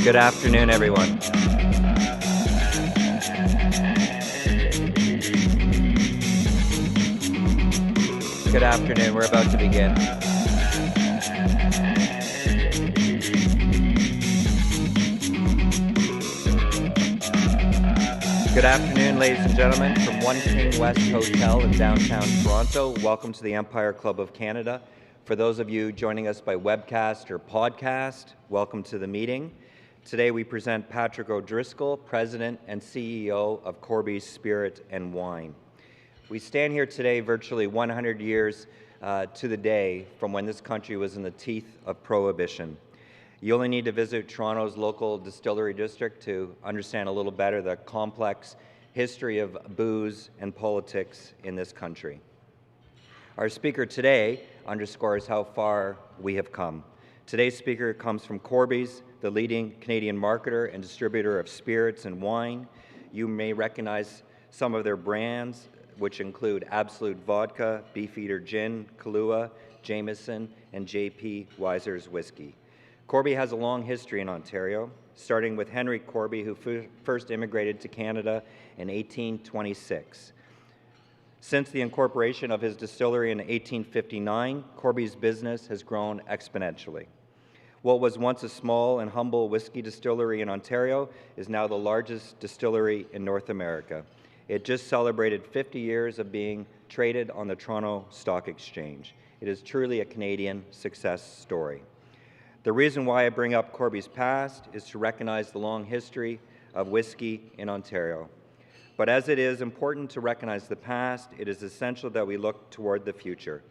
Good afternoon, everyone. Good afternoon. We're about to begin. Good afternoon, ladies and gentlemen, from One King West Hotel in downtown Toronto. Welcome to the Empire Club of Canada. For those of you joining us by webcast or podcast, welcome to the meeting. Today we present Patrick O'Driscoll, President and CEO of Corby Spirit and Wine. We stand here today virtually 100 years to the day from when this country was in the teeth of Prohibition. You only need to visit Toronto's local distillery district to understand a little better the complex history of booze and politics in this country. Our speaker today underscores how far we have come. Today's speaker comes from Corby's, the leading Canadian marketer and distributor of spirits and wine. You may recognize some of their brands, which include Absolute Vodka, Beefeater Gin, Kahlua, Jameson, and J.P. Weiser's Whisky. Corby has a long history in Ontario, starting with Henry Corby, who first immigrated to Canada in 1826. Since the incorporation of his distillery in 1859, Corby's business has grown exponentially. What was once a small and humble whiskey distillery in Ontario is now the largest distillery in North America. It just celebrated 50 years of being traded on the Toronto Stock Exchange. It is truly a Canadian success story. The reason why I bring up Corby's past is to recognize the long history of whiskey in Ontario. But as it is important to recognize the past, it is essential that we look toward the future.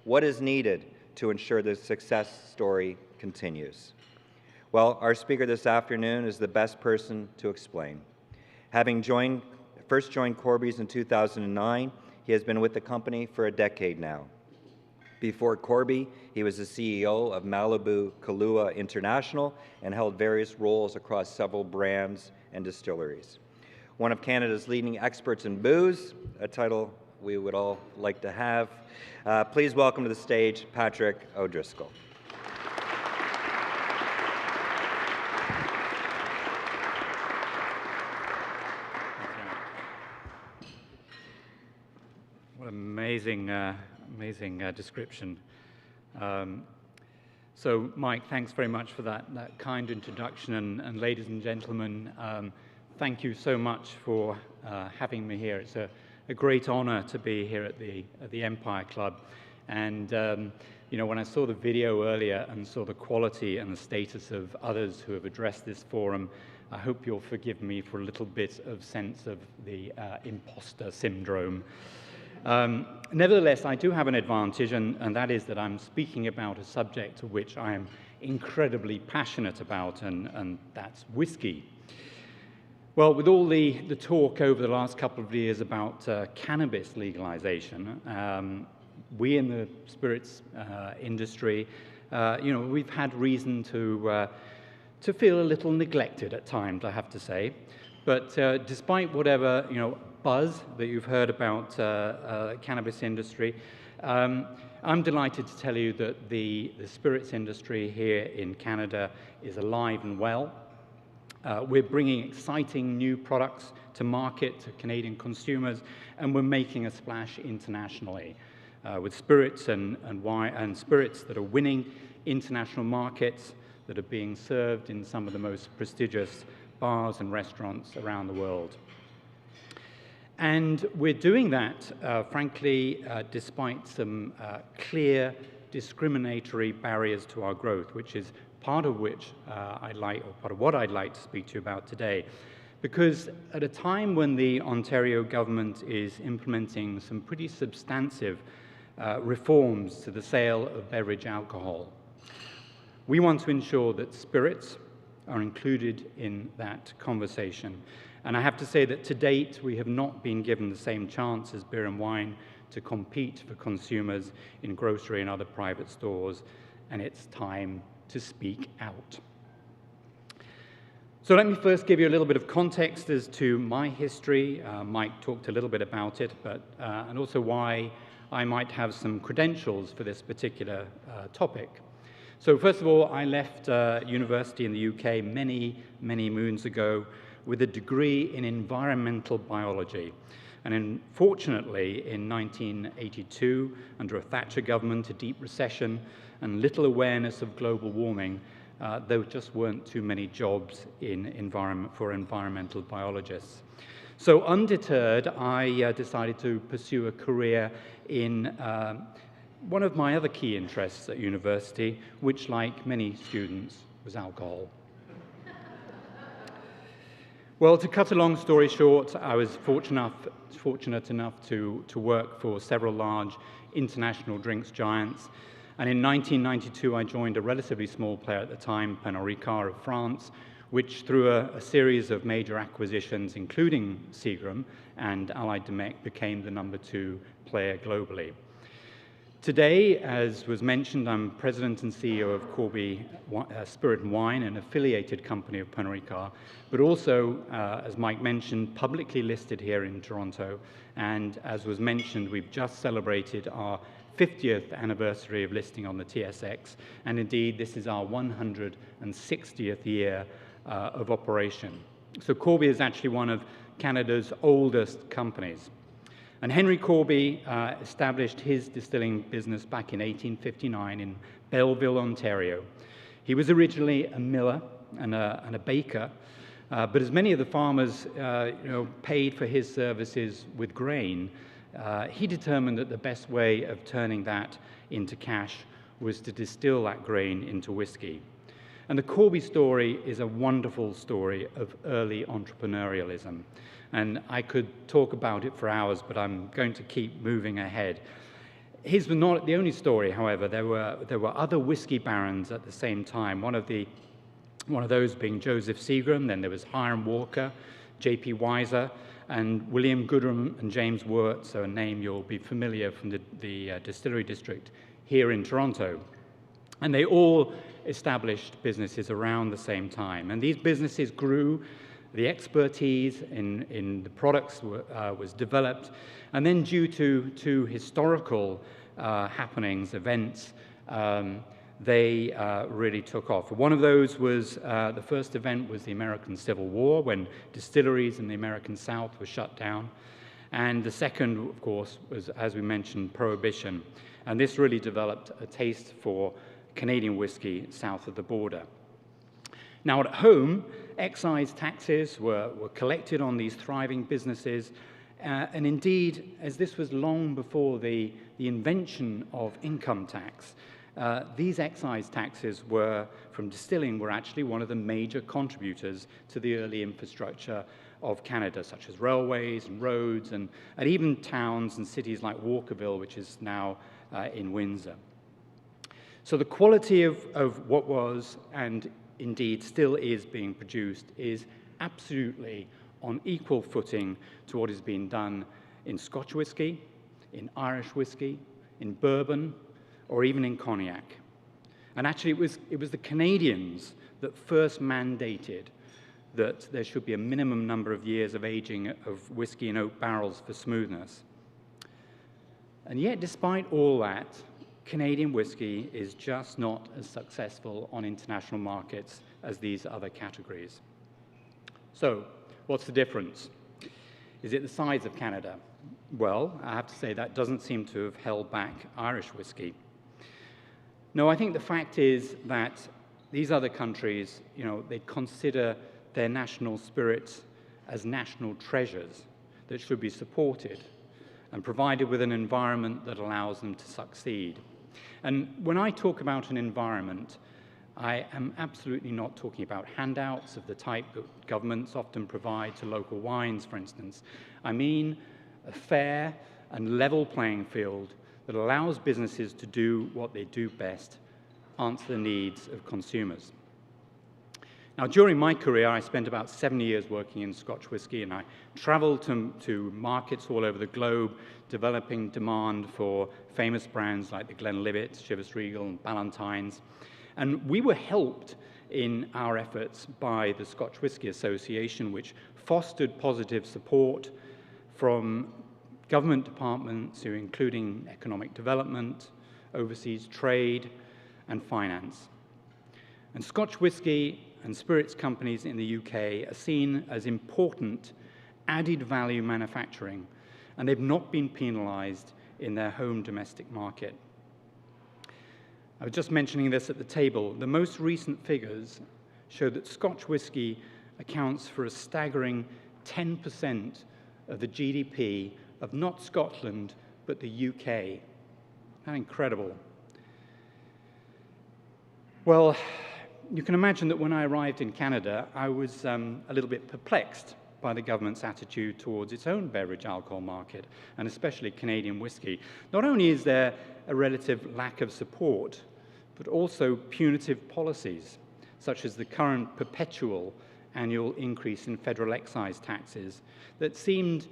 What is needed to ensure the success story continues? Well, our speaker this afternoon is the best person to explain. Having first joined Corby's in 2009, he has been with the company for a decade now. Before Corby, he was the CEO of Malibu Kahlua International and held various roles across several brands and distilleries. One of Canada's leading experts in booze, a title we would all like to have. Please welcome to the stage Patrick O'Driscoll. What amazing description. So, Mike, thanks very much for that kind introduction, and ladies and gentlemen, thank you so much for having me here. It's a great honor to be here at the Empire Club. And when I saw the video earlier and saw the quality and the status of others who have addressed this forum, I hope you'll forgive me for a little bit of sense of the imposter syndrome. Nevertheless, I do have an advantage, and that is that I'm speaking about a subject to which I am incredibly passionate about, and that's whiskey. Well, with all the talk over the last couple of years about cannabis legalization, we in the spirits industry, we've had reason to feel a little neglected at times, I have to say. But despite whatever buzz that you've heard about cannabis industry, I'm delighted to tell you that the spirits industry here in Canada is alive and well. We're bringing exciting new products to market, to Canadian consumers, and we're making a splash internationally with spirits and wine and spirits that are winning international markets, that are being served in some of the most prestigious bars and restaurants around the world. And we're doing that, frankly, despite some clear discriminatory barriers to our growth, which is part of what I'd like to speak to you about today. Because at a time when the Ontario government is implementing some pretty substantive reforms to the sale of beverage alcohol, we want to ensure that spirits are included in that conversation. And I have to say that to date, we have not been given the same chance as beer and wine to compete for consumers in grocery and other private stores, and it's time to speak out. So let me first give you a little bit of context as to my history. Mike talked a little bit about it, and also why I might have some credentials for this particular topic. So first of all, I left university in the UK many moons ago with a degree in environmental biology. And unfortunately, in 1982, under a Thatcher government, a deep recession, and little awareness of global warming, there just weren't too many jobs for environmental biologists. So undeterred, I decided to pursue a career in one of my other key interests at university, which, like many students, was alcohol. Well, to cut a long story short, I was fortunate enough to work for several large international drinks giants. And in 1992, I joined a relatively small player at the time, Pernod Ricard of France, which through a series of major acquisitions, including Seagram and Allied Domecq, became the #2 player globally. Today, as was mentioned, I'm president and CEO of Corby Spirit and Wine, an affiliated company of Pernod Ricard, but also, as Mike mentioned, publicly listed here in Toronto. And as was mentioned, we've just celebrated our 50th anniversary of listing on the TSX. And indeed, this is our 160th year of operation. So Corby is actually one of Canada's oldest companies. And Henry Corby established his distilling business back in 1859 in Belleville, Ontario. He was originally a miller and a baker, but as many of the farmers paid for his services with grain, he determined that the best way of turning that into cash was to distill that grain into whiskey. And the Corby story is a wonderful story of early entrepreneurialism. And I could talk about it for hours, but I'm going to keep moving ahead. His was not the only story, however. There were other whiskey barons at the same time. One of those being Joseph Seagram. Then there was Hiram Walker, J.P. Weiser, and William Goodrum and James Wirt, so a name you'll be familiar from the distillery district here in Toronto. And they all established businesses around the same time. And these businesses grew. The expertise in the products was developed, and then due to historical happenings, events, they really took off. One of those was, the first event was the American Civil War, when distilleries in the American South were shut down. And the second, of course, was, as we mentioned, Prohibition. And this really developed a taste for Canadian whiskey south of the border. Now, at home, excise taxes were collected on these thriving businesses, and indeed, as this was long before the invention of income tax, these excise taxes from distilling were actually one of the major contributors to the early infrastructure of Canada, such as railways and roads, and even towns and cities like Walkerville, which is now in Windsor. So the quality of what was, and indeed still is being produced, is absolutely on equal footing to what is being done in Scotch whisky, in Irish whisky, in bourbon, or even in cognac. And actually it was the Canadians that first mandated that there should be a minimum number of years of aging of whisky in oak barrels for smoothness. And yet, despite all that, Canadian whiskey is just not as successful on international markets as these other categories. So, what's the difference? Is it the size of Canada? Well, I have to say that doesn't seem to have held back Irish whiskey. No, I think the fact is that these other countries, they consider their national spirits as national treasures that should be supported and provided with an environment that allows them to succeed. And when I talk about an environment, I am absolutely not talking about handouts of the type that governments often provide to local wines, for instance. I mean a fair and level playing field that allows businesses to do what they do best, answer the needs of consumers. Now, during my career, I spent about 7 years working in Scotch whisky, and I traveled to markets all over the globe, developing demand for famous brands like the Glenlivet, Chivas Regal, and Ballantine's. And we were helped in our efforts by the Scotch Whisky Association, which fostered positive support from government departments, including economic development, overseas trade, and finance. And Scotch whisky and spirits companies in the UK are seen as important added value manufacturing, and they've not been penalised in their home domestic market. I was just mentioning this at the table. The most recent figures show that Scotch whisky accounts for a staggering 10% of the GDP of not Scotland, but the UK. How incredible. Well, you can imagine that when I arrived in Canada, I was a little bit perplexed by the government's attitude towards its own beverage alcohol market, and especially Canadian whisky. Not only is there a relative lack of support, but also punitive policies, such as the current perpetual annual increase in federal excise taxes that seemed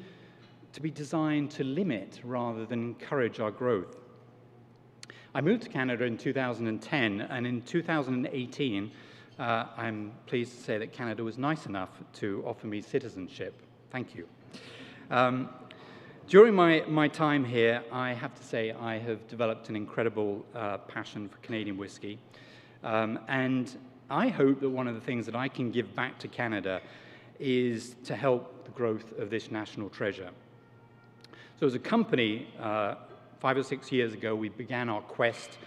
to be designed to limit rather than encourage our growth. I moved to Canada in 2010, and in 2018, I'm pleased to say that Canada was nice enough to offer me citizenship. Thank you. During my time here, I have to say I have developed an incredible passion for Canadian whisky, and I hope that one of the things that I can give back to Canada is to help the growth of this national treasure. So as a company, 5 or 6 years ago, we began our quest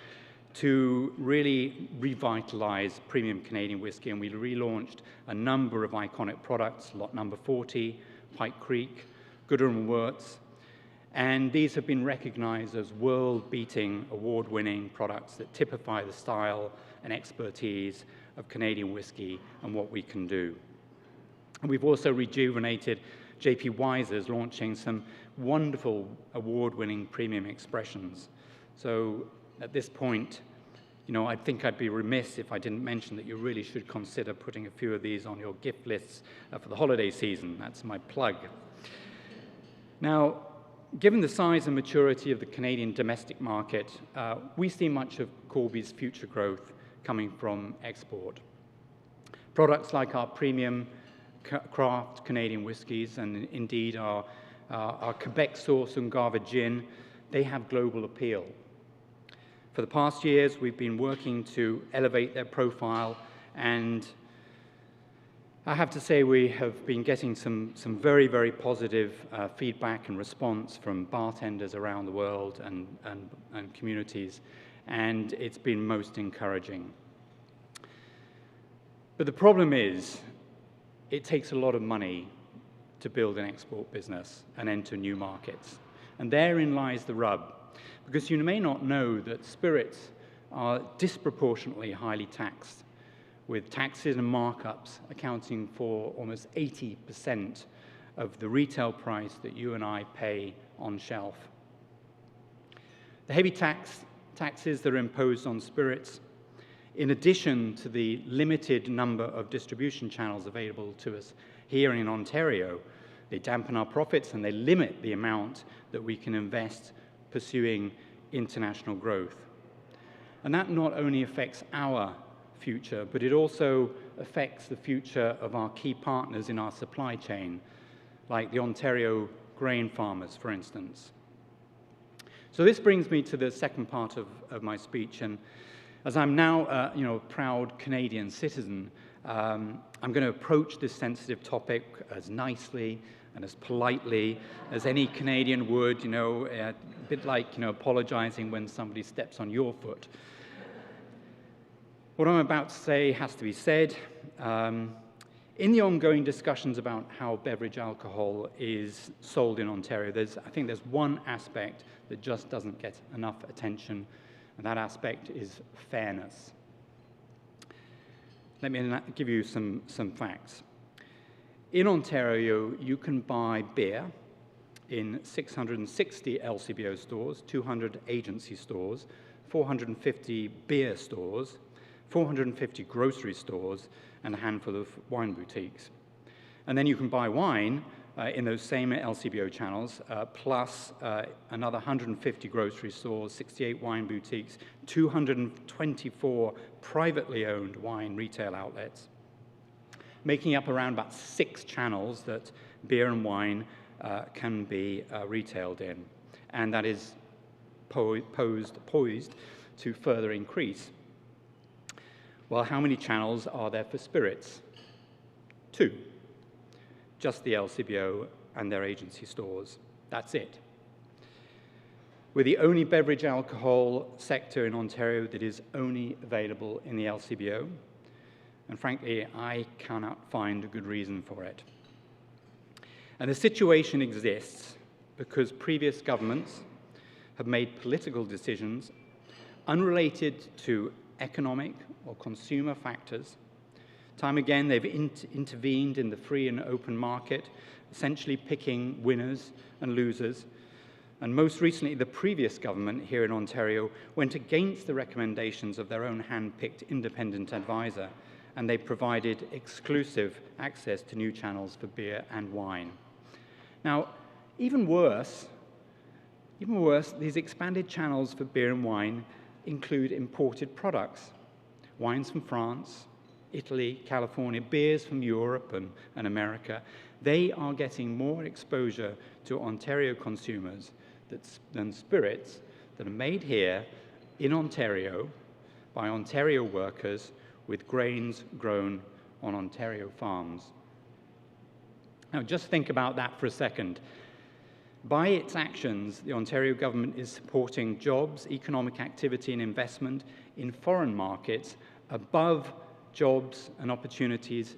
to really revitalize premium Canadian whisky, and we relaunched a number of iconic products, Lot Number 40, Pike Creek, Gooder and Wirtz, and these have been recognized as world-beating, award-winning products that typify the style and expertise of Canadian whisky and what we can do. And we've also rejuvenated J.P. Wiser's, launching some wonderful award-winning premium expressions. So at this point, I think I'd be remiss if I didn't mention that you really should consider putting a few of these on your gift lists for the holiday season. That's my plug. Now, given the size and maturity of the Canadian domestic market, we see much of Corby's future growth coming from export. Products like our premium craft Canadian whiskies and indeed our Quebec Source and Ungava gin, they have global appeal. For the past years, we've been working to elevate their profile, and I have to say we have been getting some very, very positive feedback and response from bartenders around the world and communities, and it's been most encouraging. But the problem is, it takes a lot of money to build an export business and enter new markets. And therein lies the rub, because you may not know that spirits are disproportionately highly taxed, with taxes and markups accounting for almost 80% of the retail price that you and I pay on shelf. The heavy taxes that are imposed on spirits, in addition to the limited number of distribution channels available to us here in Ontario, they dampen our profits and they limit the amount that we can invest pursuing international growth. And that not only affects our future, but it also affects the future of our key partners in our supply chain, like the Ontario grain farmers, for instance. So this brings me to the second part of my speech, and as I'm now a proud Canadian citizen, I'm going to approach this sensitive topic as nicely and as politely as any Canadian would, a bit like, apologizing when somebody steps on your foot. What I'm about to say has to be said. In the ongoing discussions about how beverage alcohol is sold in Ontario, I think there's one aspect that just doesn't get enough attention, and that aspect is fairness. Let me give you some facts. In Ontario, you can buy beer in 660 LCBO stores, 200 agency stores, 450 beer stores, 450 grocery stores, and a handful of wine boutiques. And then you can buy wine in those same LCBO channels, plus another 150 grocery stores, 68 wine boutiques, 224 privately owned wine retail outlets, making up around about 6 channels that beer and wine can be retailed in. And that is poised to further increase. Well, how many channels are there for spirits? 2. Just the LCBO and their agency stores. That's it. We're the only beverage alcohol sector in Ontario that is only available in the LCBO. And frankly, I cannot find a good reason for it. And the situation exists because previous governments have made political decisions unrelated to economic or consumer factors. Time again, they've intervened in the free and open market, essentially picking winners and losers. And most recently, the previous government here in Ontario went against the recommendations of their own hand-picked independent advisor, and they provided exclusive access to new channels for beer and wine. Now, even worse, these expanded channels for beer and wine include imported products. Wines from France, Italy, California, beers from Europe and America. They are getting more exposure to Ontario consumers than spirits that are made here in Ontario by Ontario workers with grains grown on Ontario farms. Now, just think about that for a second. By its actions, the Ontario government is supporting jobs, economic activity, and investment in foreign markets above jobs and opportunities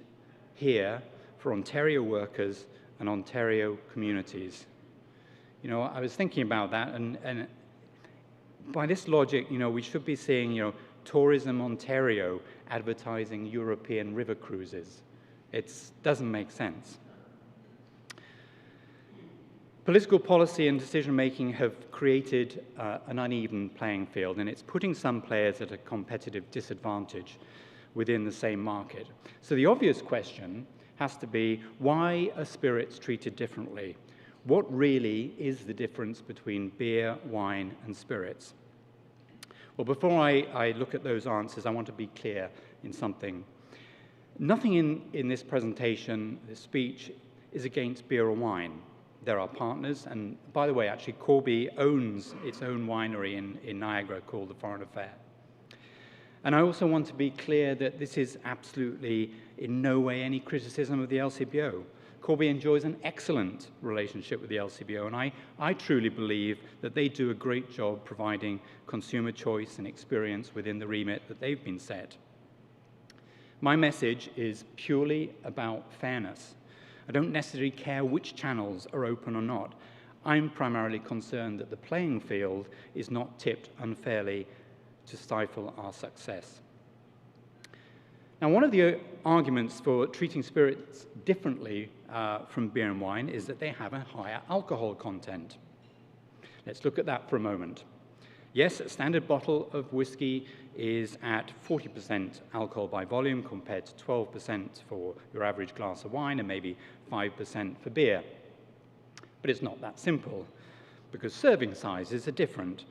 here for Ontario workers and Ontario communities. You know, I was thinking about that, and by this logic, you know, we should be seeing, you know, Tourism Ontario advertising European river cruises. It doesn't make sense. Political policy and decision-making have created an uneven playing field, and it's putting some players at a competitive disadvantage within the same market. So the obvious question has to be, why are spirits treated differently? What really is the difference between beer, wine, and spirits? Well, before I look at those answers, I want to be clear in something. Nothing in this presentation, this speech, is against beer or wine. They're our partners, and by the way, actually, Corby owns its own winery in Niagara called the Foreign Affair. And I also want to be clear that this is absolutely in no way any criticism of the LCBO. Corby enjoys an excellent relationship with the LCBO, and I truly believe that they do a great job providing consumer choice and experience within the remit that they've been set. My message is purely about fairness. I don't necessarily care which channels are open or not. I'm primarily concerned that the playing field is not tipped unfairly to stifle our success. Now, one of the arguments for treating spirits differently from beer and wine is that they have a higher alcohol content. Let's look at that for a moment. Yes, a standard bottle of whiskey is at 40% alcohol by volume compared to 12% for your average glass of wine and maybe 5% for beer. But it's not that simple because serving sizes are different.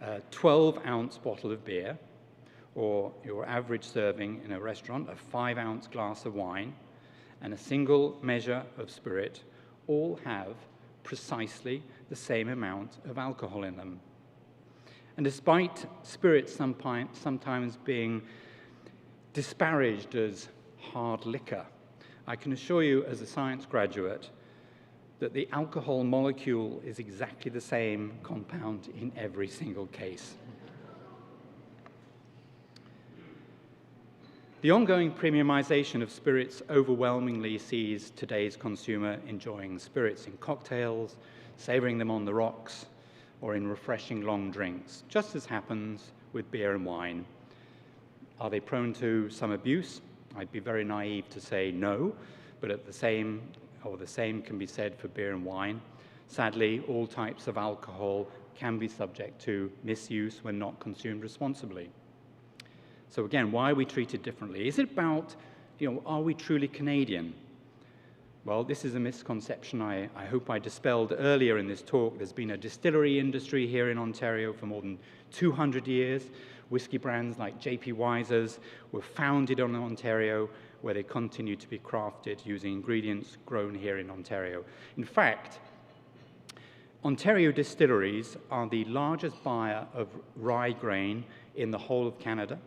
A 12-ounce bottle of beer or your average serving in a restaurant, a 5-ounce glass of wine, and a single measure of spirit all have precisely the same amount of alcohol in them. And despite spirits sometimes being disparaged as hard liquor, I can assure you as a science graduate that the alcohol molecule is exactly the same compound in every single case. The ongoing premiumization of spirits overwhelmingly sees today's consumer enjoying spirits in cocktails, savoring them on the rocks, or in refreshing long drinks, just as happens with beer and wine. Are they prone to some abuse? I'd be very naive to say no, but the same can be said for beer and wine. Sadly, all types of alcohol can be subject to misuse when not consumed responsibly. So again, why are we treated differently? Is it about, are we truly Canadian? Well, this is a misconception I hope I dispelled earlier in this talk. There's been a distillery industry here in Ontario for more than 200 years. Whiskey brands like J.P. Wiser's were founded in Ontario, where they continue to be crafted using ingredients grown here in Ontario. In fact, Ontario distilleries are the largest buyer of rye grain in the whole of Canada,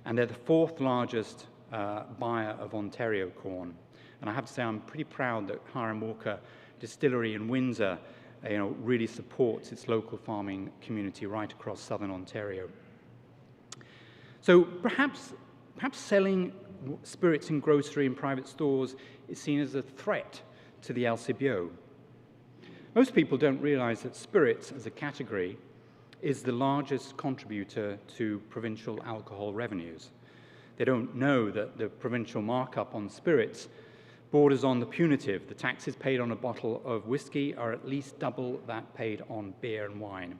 and they're the fourth largest buyer of Ontario corn. And I have to say, I'm pretty proud that Hiram Walker Distillery in Windsor really supports its local farming community right across southern Ontario. So perhaps selling spirits in grocery and private stores is seen as a threat to the LCBO. Most people don't realize that spirits as a category is the largest contributor to provincial alcohol revenues. They don't know that the provincial markup on spirits borders on the punitive. The taxes paid on a bottle of whiskey are at least double that paid on beer and wine.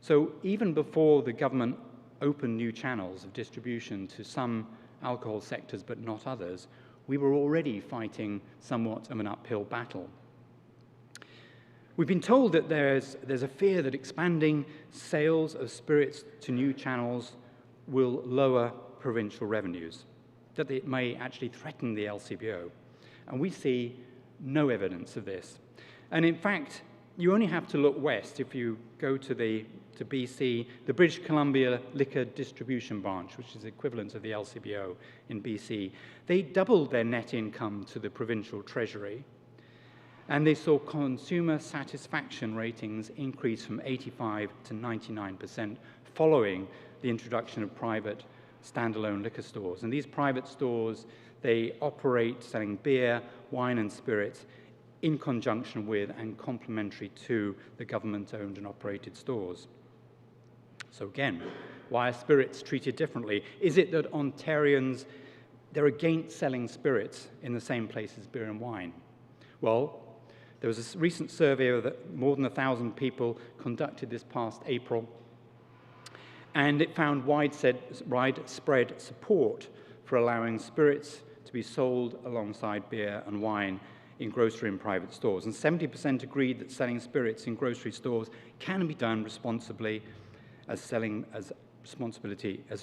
So even before the government opened new channels of distribution to some alcohol sectors but not others, we were already fighting somewhat of an uphill battle. We've been told that there's a fear that expanding sales of spirits to new channels will lower provincial revenues, that it may actually threaten the LCBO. And we see no evidence of this. And in fact, you only have to look west if you go to BC, the British Columbia Liquor Distribution Branch, which is the equivalent of the LCBO in BC. They doubled their net income to the provincial treasury, and they saw consumer satisfaction ratings increase from 85 to 99% following the introduction of private standalone liquor stores. And these private stores, they operate selling beer, wine, and spirits in conjunction with and complementary to the government-owned and operated stores. So again, why are spirits treated differently? Is it that Ontarians, they're against selling spirits in the same place as beer and wine? Well, there was a recent survey that more than 1,000 people conducted this past April, and it found widespread support for allowing spirits to be sold alongside beer and wine in grocery and private stores. And 70% agreed that selling spirits in grocery stores can be done responsibly as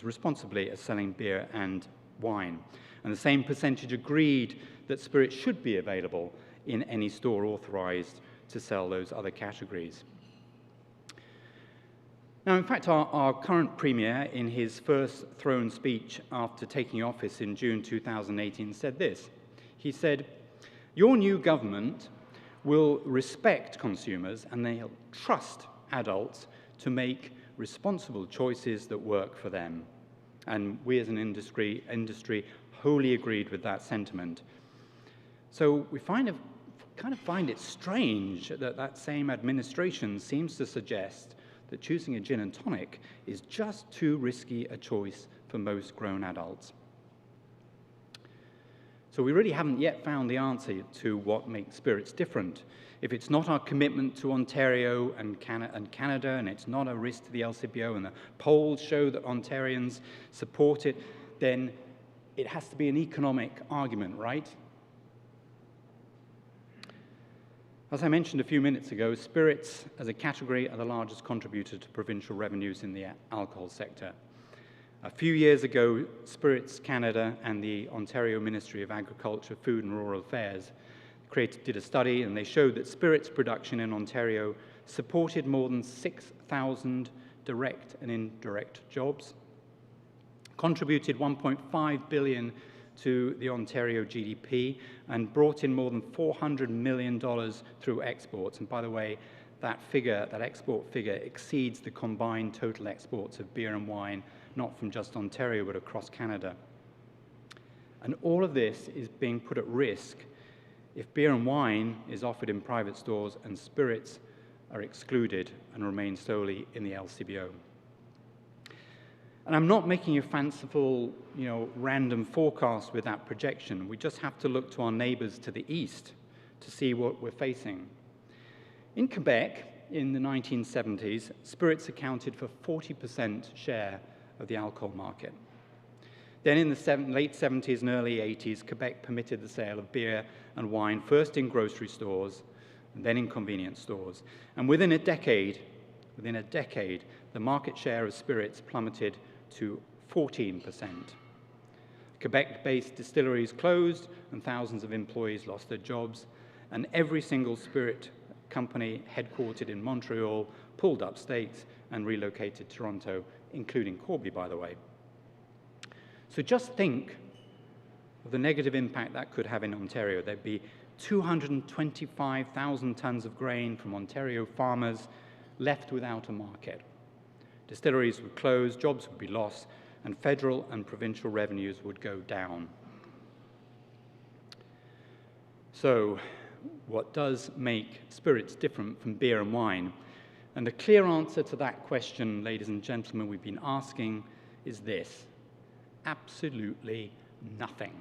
responsibly as selling beer and wine. And the same percentage agreed that spirits should be available in any store authorized to sell those other categories. Now, in fact, our current Premier, in his first throne speech after taking office in June 2018, said this. He said, "Your new government will respect consumers and they'll trust adults to make responsible choices that work for them." And we as an industry wholly agreed with that sentiment. So we kind of find it strange that that same administration seems to suggest that choosing a gin and tonic is just too risky a choice for most grown adults. So we really haven't yet found the answer to what makes spirits different. If it's not our commitment to Ontario and Canada, and it's not a risk to the LCBO, and the polls show that Ontarians support it, then it has to be an economic argument, right? As I mentioned a few minutes ago, spirits as a category are the largest contributor to provincial revenues in the alcohol sector. A few years ago, Spirits Canada and the Ontario Ministry of Agriculture, Food and Rural Affairs did a study, and they showed that spirits production in Ontario supported more than 6,000 direct and indirect jobs, contributed $1.5 billion to the Ontario GDP, and brought in more than $400 million through exports. And by the way, that export figure exceeds the combined total exports of beer and wine, not from just Ontario, but across Canada. And all of this is being put at risk if beer and wine is offered in private stores and spirits are excluded and remain solely in the LCBO. And I'm not making a fanciful, random forecast with that projection. We just have to look to our neighbors to the east to see what we're facing. In Quebec, in the 1970s, spirits accounted for 40% share of the alcohol market. Then in the late 70s and early 80s, Quebec permitted the sale of beer and wine, first in grocery stores, and then in convenience stores. And within a decade, the market share of spirits plummeted to 14%. Quebec-based distilleries closed, and thousands of employees lost their jobs, and every single spirit company headquartered in Montreal pulled up stakes and relocated to Toronto, including Corby, by the way. So just think of the negative impact that could have in Ontario. There'd be 225,000 tons of grain from Ontario farmers left without a market. Distilleries would close, jobs would be lost, and federal and provincial revenues would go down. So, what does make spirits different from beer and wine? And the clear answer to that question, ladies and gentlemen, we've been asking is this: absolutely nothing.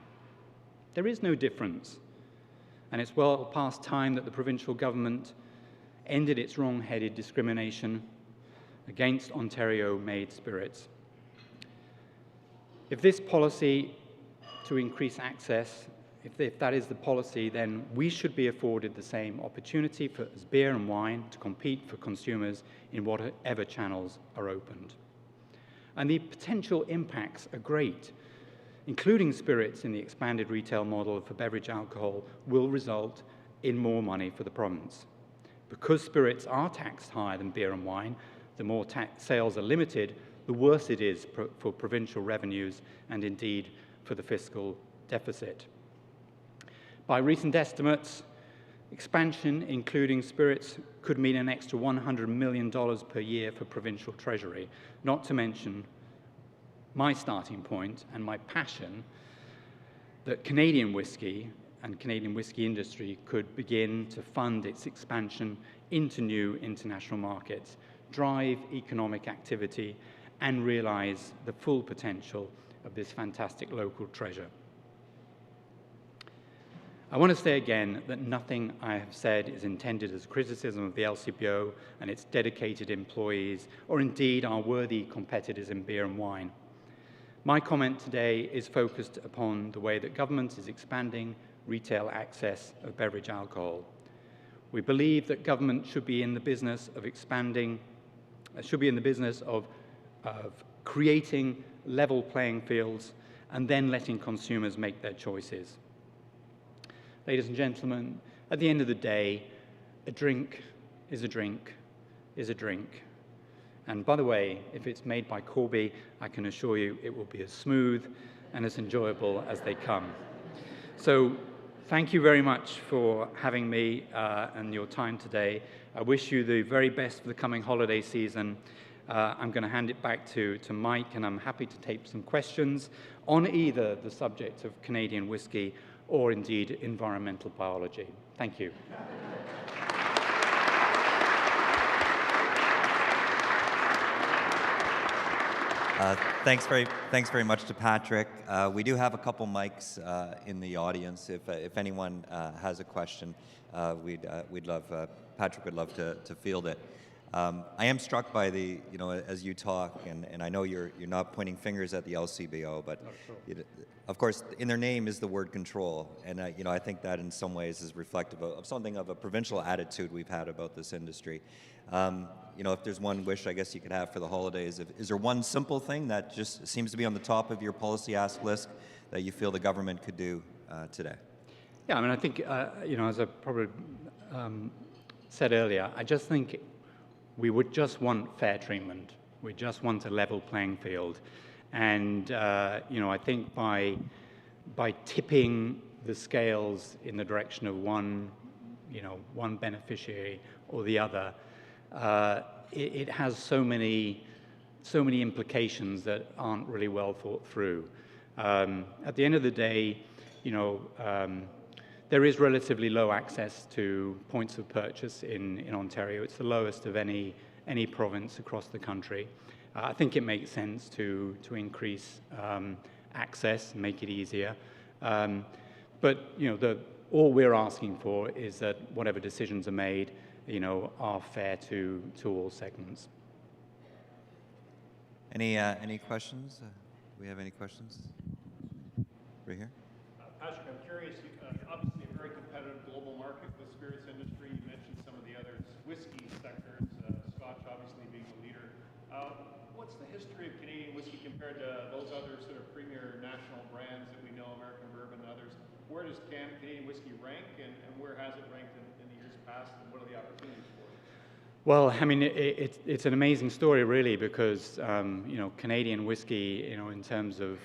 There is no difference. And it's well past time that the provincial government ended its wrong-headed discrimination against Ontario-made spirits. If this policy to increase access, if that is the policy, then we should be afforded the same opportunity as beer and wine to compete for consumers in whatever channels are opened. And the potential impacts are great. Including spirits in the expanded retail model for beverage alcohol will result in more money for the province. Because spirits are taxed higher than beer and wine, the more sales are limited, the worse it is for provincial revenues and indeed for the fiscal deficit. By recent estimates, expansion, including spirits, could mean an extra $100 million per year for provincial treasury, not to mention my starting point and my passion that Canadian whiskey and Canadian whiskey industry could begin to fund its expansion into new international markets, drive economic activity, and realize the full potential of this fantastic local treasure. I want to say again that nothing I have said is intended as criticism of the LCBO and its dedicated employees, or indeed our worthy competitors in beer and wine. My comment today is focused upon the way that government is expanding retail access of beverage alcohol. We believe that government should be in the business of creating level playing fields and then letting consumers make their choices. Ladies and gentlemen, at the end of the day, a drink is a drink is a drink. And by the way, if it's made by Corby, I can assure you it will be as smooth and as enjoyable as they come. So thank you very much for having me and your time today. I wish you the very best for the coming holiday season. I'm going to hand it back to Mike, and I'm happy to take some questions on either the subject of Canadian whiskey or indeed environmental biology. Thank you. Thanks very much to Patrick. We do have a couple mics in the audience. If anyone has a question, we'd love Patrick would love to field it. I am struck by as you talk, and I know you're not pointing fingers at the LCBO, but of course in their name is the word control, and I think that in some ways is reflective of something of a provincial attitude we've had about this industry. If there's one wish I guess you could have for the holidays, is there one simple thing that just seems to be on the top of your policy ask list that you feel the government could do today? Yeah, I mean, I think, as I probably said earlier, I just think we would just want fair treatment. We just want a level playing field. And, I think by tipping the scales in the direction of one beneficiary or the other, it has so many implications that aren't really well thought through. At the end of the day, there is relatively low access to points of purchase in Ontario. It's the lowest of any province across the country. I think it makes sense to increase access and make it easier. But all we're asking for is that whatever decisions are made, are fair to all segments. Any questions? Do we have any questions? Right here. Patrick, I'm curious. Obviously, a very competitive global market with spirits industry. You mentioned some of the other whiskey sectors, Scotch obviously being the leader. What's the history of Canadian whiskey compared to those other sort of premier national brands that we know, American bourbon and others? Where does Canadian whiskey rank, and where has it ranked in the years past, and what are the opportunities for it? Well, I mean, it's an amazing story, really, because you know, Canadian whiskey, you know, in terms of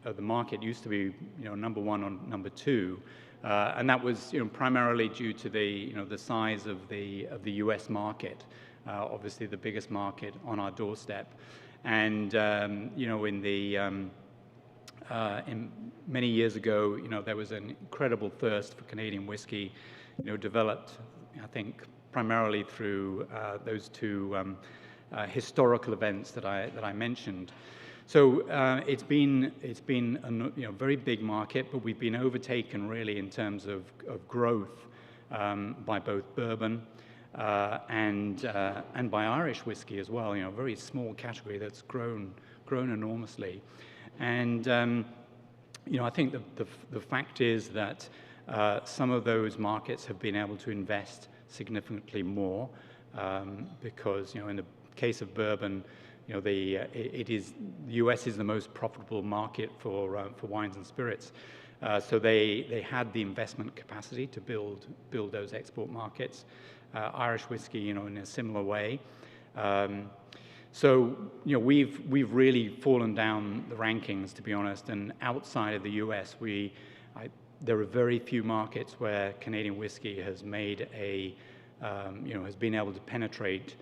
the market, used to be, you know, number one or number two, and that was, you know, primarily due to the, you know, the size of the U.S. market, obviously the biggest market on our doorstep, and you know, in many years ago, you know, there was an incredible thirst for Canadian whiskey, you know, developed, I think, primarily through those two historical events that I mentioned. So it's been a, you know, very big market, but we've been overtaken really in terms of growth by both bourbon and by Irish whiskey as well. You know, a very small category that's grown enormously, and you know, I think the fact is that some of those markets have been able to invest significantly more because, you know, in the case of bourbon, you know, the U.S. is the most profitable market for wines and spirits, so they had the investment capacity to build those export markets. Irish whiskey, you know, in a similar way. So, you know, we've really fallen down the rankings, to be honest, and outside of the U.S., there are very few markets where Canadian whiskey has made you know, has been able to penetrate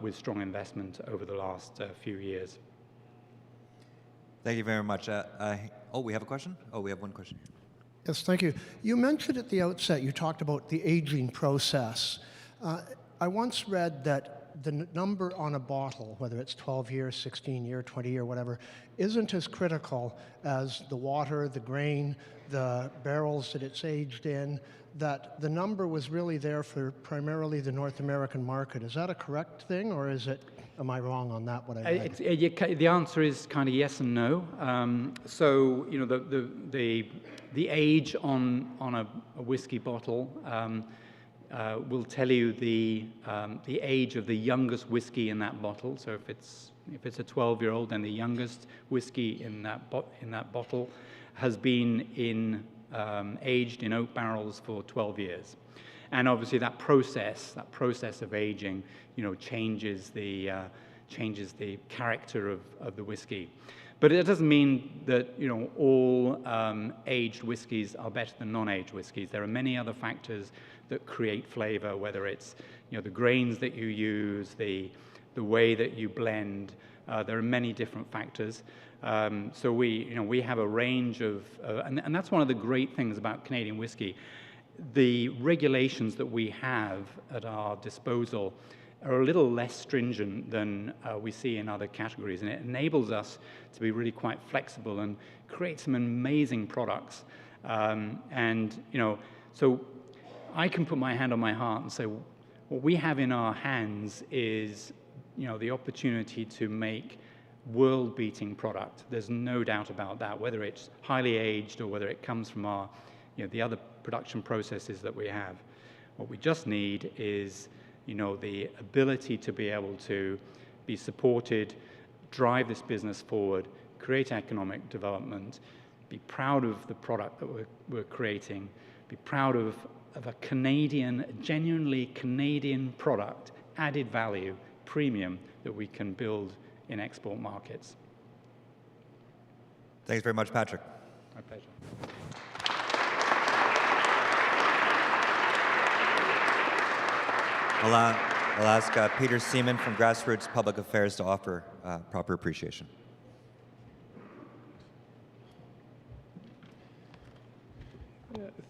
with strong investment over the last few years. Thank you very much. Oh, we have a question? Oh, we have one question. Yes, thank you. You mentioned at the outset, you talked about the aging process. I once read that the number on a bottle, whether it's 12 years, 16 year, 20 year, whatever, isn't as critical as the water, the grain, the barrels that it's aged in, that the number was really there for primarily the North American market. Is that a correct thing, or am I wrong on that, what I read? The answer is kind of yes and no. So, you know, the age on a whiskey bottle will tell you the age of the youngest whiskey in that bottle. So if it's a 12-year-old, then the youngest whiskey in that bottle has been aged in oak barrels for 12 years. And obviously that process of aging, you know, changes the character of the whiskey. But it doesn't mean that, you know, all aged whiskeys are better than non-aged whiskeys. There are many other factors that create flavor, whether it's, you know, the grains that you use, the way that you blend. There are many different factors. So we have a range of, and that's one of the great things about Canadian whiskey. The regulations that we have at our disposal are a little less stringent than we see in other categories, and it enables us to be really quite flexible and create some amazing products. And, you know, so I can put my hand on my heart and say, what we have in our hands is, you know, the opportunity to make world-beating product. There's no doubt about that, whether it's highly aged or whether it comes from our, you know, the other production processes that we have. What we just need is, you know, the ability to be able to be supported, drive this business forward, create economic development, be proud of the product that we're creating, be proud of a Canadian, genuinely Canadian product, added value, premium that we can build in export markets. Thanks very much, Patrick. My pleasure. I'll ask Peter Seaman from Grassroots Public Affairs to offer proper appreciation.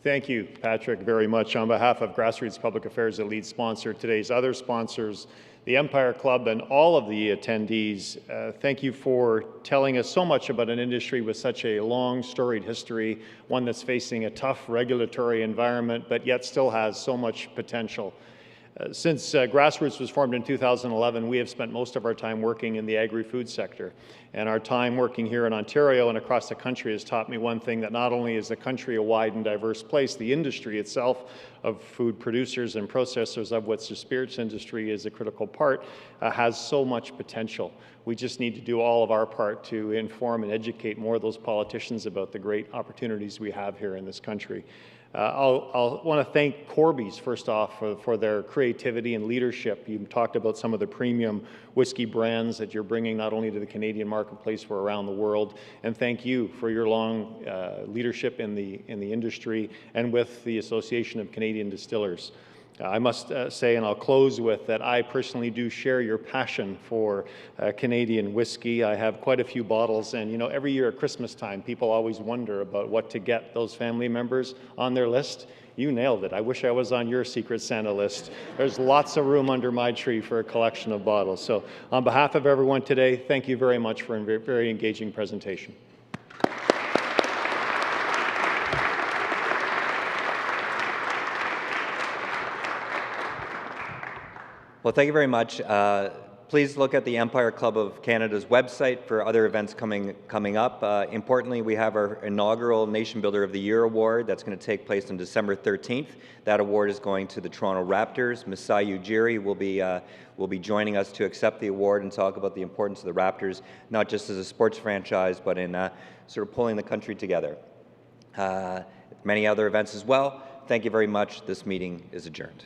Thank you, Patrick, very much. On behalf of Grassroots Public Affairs, the lead sponsor, today's other sponsors, the Empire Club, and all of the attendees, thank you for telling us so much about an industry with such a long, storied history, one that's facing a tough regulatory environment, but yet still has so much potential. Since Grassroots was formed in 2011, we have spent most of our time working in the agri-food sector. And our time working here in Ontario and across the country has taught me one thing, that not only is the country a wide and diverse place, the industry itself of food producers and processors, of which the spirits industry is a critical part, has so much potential. We just need to do all of our part to inform and educate more of those politicians about the great opportunities we have here in this country. I'll want to thank Corby's, first off, for their creativity and leadership. You talked about some of the premium whiskey brands that you're bringing not only to the Canadian marketplace but around the world. And thank you for your long leadership in the industry and with the Association of Canadian Distillers. I must say, and I'll close with, that I personally do share your passion for Canadian whiskey. I have quite a few bottles, and you know, every year at Christmas time, people always wonder about what to get those family members on their list. You nailed it. I wish I was on your Secret Santa list. There's lots of room under my tree for a collection of bottles. So on behalf of everyone today, thank you very much for a very engaging presentation. Well, thank you very much. Please look at the Empire Club of Canada's website for other events coming up. Importantly, we have our inaugural Nation Builder of the Year award that's going to take place on December 13th. That award is going to the Toronto Raptors. Masai Ujiri will be joining us to accept the award and talk about the importance of the Raptors, not just as a sports franchise, but in sort of pulling the country together. Many other events as well. Thank you very much. This meeting is adjourned.